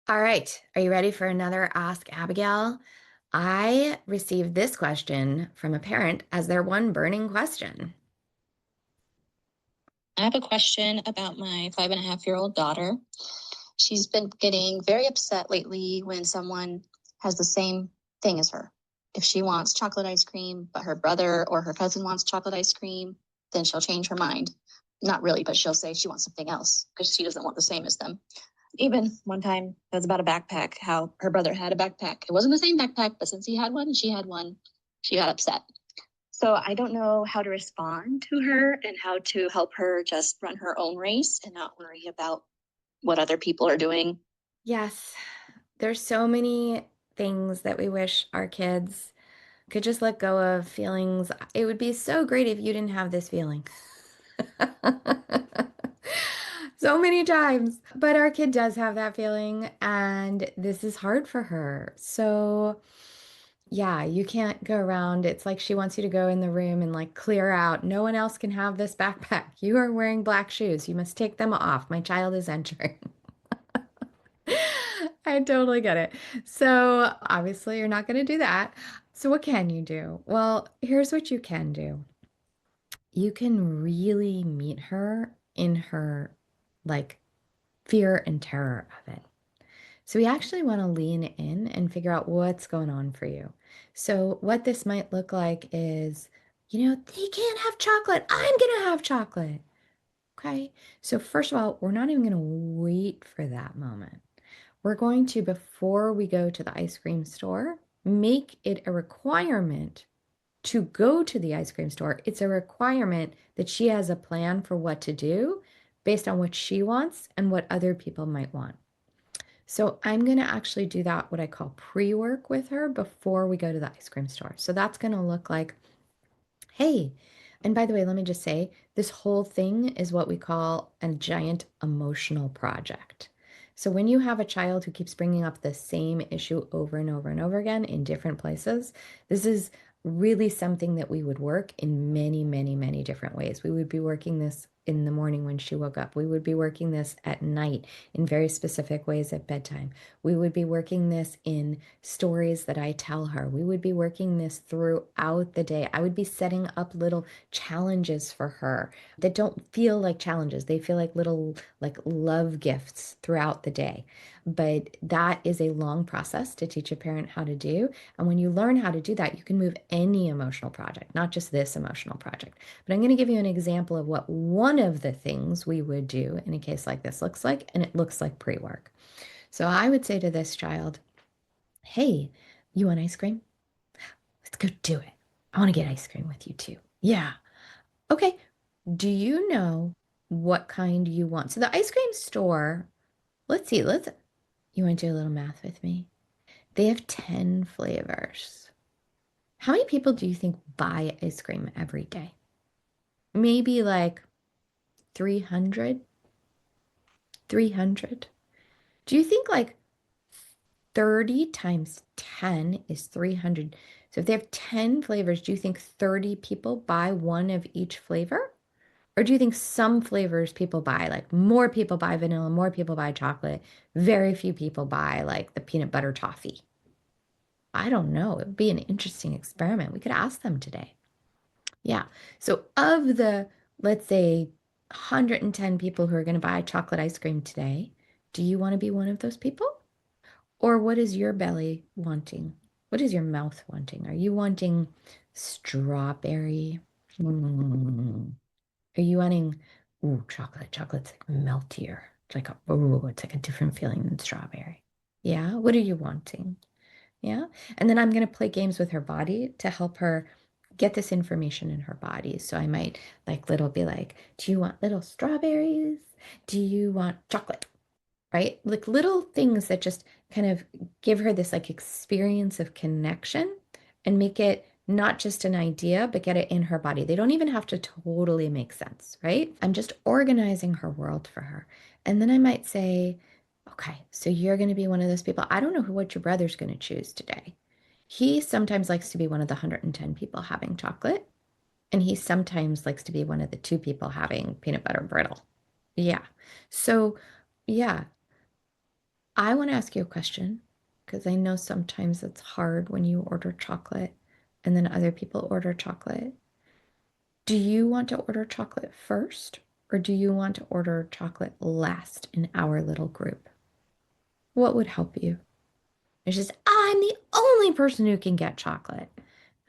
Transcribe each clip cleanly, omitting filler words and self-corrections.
All right. Are you ready for another Ask Abigail? I received this question from a parent as their one burning question. I have a question about my 5.5-year-old daughter. She's been getting very upset lately when someone has the same thing as her. If she wants chocolate ice cream, but her brother or her cousin wants chocolate ice cream, then she'll change her mind. Not really, but she'll say she wants something else because she doesn't want the same as them. Even one time, it was about a backpack, how her brother had a backpack. It wasn't the same backpack, but since he had one and she had one, she got upset. So I don't know how to respond to her and how to help her just run her own race and not worry about what other people are doing. Yes, there's so many things that we wish our kids could just let go of feelings. It would be so great if you didn't have this feeling. So many times. But our kid does have that feeling, and this is hard for her. So, yeah, you can't go around. It's like she wants you to go in the room and like clear out. No one else can have this backpack. You are wearing black shoes. You must take them off. My child is entering. I totally get it. So, obviously, you're not going to do that. So, what can you do? Well, here's what you can do. You can really meet her in her like fear and terror of it. So we actually want to lean in and figure out what's going on for you. So what this might look like is, they can't have chocolate. I'm going to have chocolate. Okay. So first of all, we're not even going to wait for that moment. We're going to, before we go to the ice cream store, make it a requirement to go to the ice cream store. It's a requirement that she has a plan for what to do based on what she wants and what other people might want. So I'm going to actually do that, what I call pre-work with her before we go to the ice cream store. So that's going to look like, hey, and by the way, let me just say, this whole thing is what we call a giant emotional project. So when you have a child who keeps bringing up the same issue over and over and over again in different places, this is really something that we would work in many, many, many different ways. We would be working this in the morning when she woke up. We would be working this at night in very specific ways at bedtime. We would be working this in stories that I tell her. We would be working this throughout the day. I would be setting up little challenges for her that don't feel like challenges. They feel like little like love gifts throughout the day. But that is a long process to teach a parent how to do. And when you learn how to do that, you can move any emotional project, not just this emotional project. But I'm going to give you an example of what one of the things we would do in a case like this looks like, and it looks like pre-work. So I would say to this child, hey, you want ice cream? Let's go do it. I want to get ice cream with you too. Yeah. Okay. Do you know what kind you want? So the ice cream store, let's see, you want to do a little math with me? They have 10 flavors. How many people do you think buy ice cream every day? Maybe like 300? 300? Do you think like 30 times 10 is 300? So if they have 10 flavors, do you think 30 people buy one of each flavor? Or do you think some flavors people buy, like more people buy vanilla, more people buy chocolate, very few people buy like the peanut butter toffee? I don't know. It would be an interesting experiment. We could ask them today. Yeah. So of the, let's say, 110 people who are going to buy chocolate ice cream today, do you want to be one of those people? Or what is your belly wanting? What is your mouth wanting? Are you wanting strawberry? Mm. Are you wanting, ooh, chocolate? Chocolate's like meltier. It's like it's like a different feeling than strawberry. Yeah. What are you wanting? Yeah. And then I'm going to play games with her body to help her get this information in her body. So I might be like, do you want little strawberries? Do you want chocolate? Right? Like little things that just kind of give her this like experience of connection and make it not just an idea, but get it in her body. They don't even have to totally make sense, right? I'm just organizing her world for her. And then I might say, okay, so you're going to be one of those people. I don't know what your brother's going to choose today. He sometimes likes to be one of the 110 people having chocolate, and he sometimes likes to be one of the two people having peanut butter brittle. Yeah. So, yeah, I want to ask you a question because I know sometimes it's hard when you order chocolate and then other people order chocolate. Do you want to order chocolate first or do you want to order chocolate last in our little group? What would help you? It's just, I'm the only person who can get chocolate.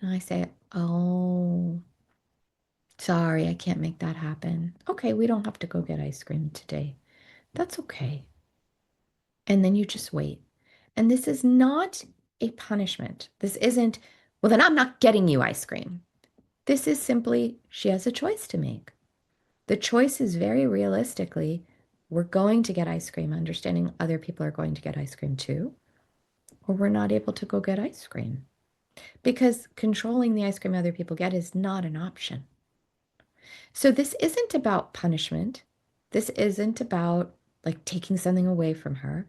And I say, oh, sorry, I can't make that happen. Okay, we don't have to go get ice cream today. That's okay. And then you just wait. And this is not a punishment. This isn't, well, then I'm not getting you ice cream. This is simply, she has a choice to make. The choice is very realistically, we're going to get ice cream, understanding other people are going to get ice cream too, or we're not able to go get ice cream. Because controlling the ice cream other people get is not an option. So this isn't about punishment. This isn't about like taking something away from her.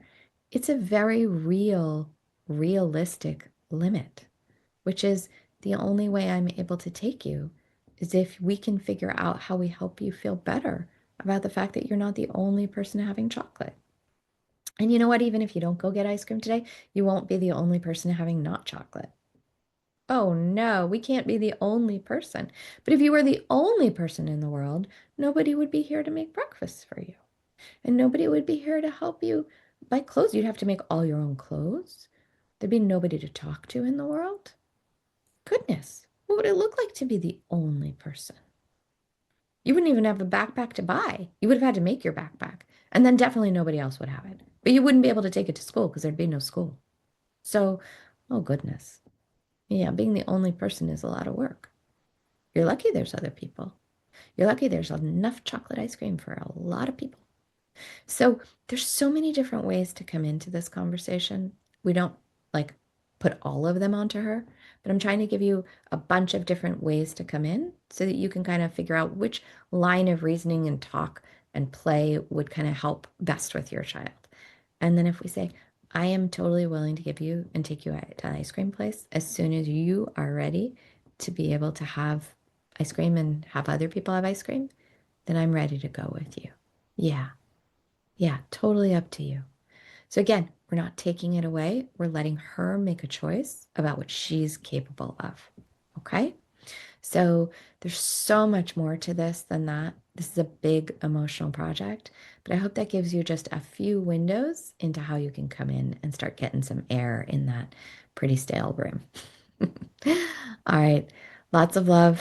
It's a very real, realistic limit, which is the only way I'm able to take you is if we can figure out how we help you feel better about the fact that you're not the only person having chocolate. And you know what? Even if you don't go get ice cream today, you won't be the only person having not chocolate. Oh no, we can't be the only person. But if you were the only person in the world, nobody would be here to make breakfast for you. And nobody would be here to help you buy clothes. You'd have to make all your own clothes. There'd be nobody to talk to in the world. Goodness, what would it look like to be the only person? You wouldn't even have a backpack to buy. You would have had to make your backpack. And then definitely nobody else would have it. But you wouldn't be able to take it to school because there'd be no school. So, oh goodness. Yeah, being the only person is a lot of work. You're lucky there's other people. You're lucky there's enough chocolate ice cream for a lot of people. So there's so many different ways to come into this conversation. We don't like put all of them onto her, but I'm trying to give you a bunch of different ways to come in so that you can kind of figure out which line of reasoning and talk and play would kind of help best with your child. And then if we say, I am totally willing to give you and take you to an ice cream place as soon as you are ready to be able to have ice cream and have other people have ice cream, then I'm ready to go with you. Yeah. Yeah, totally up to you. So again, we're not taking it away. We're letting her make a choice about what she's capable of. Okay? So there's so much more to this than that. This is a big emotional project, but I hope that gives you just a few windows into how you can come in and start getting some air in that pretty stale room. All right. Lots of love.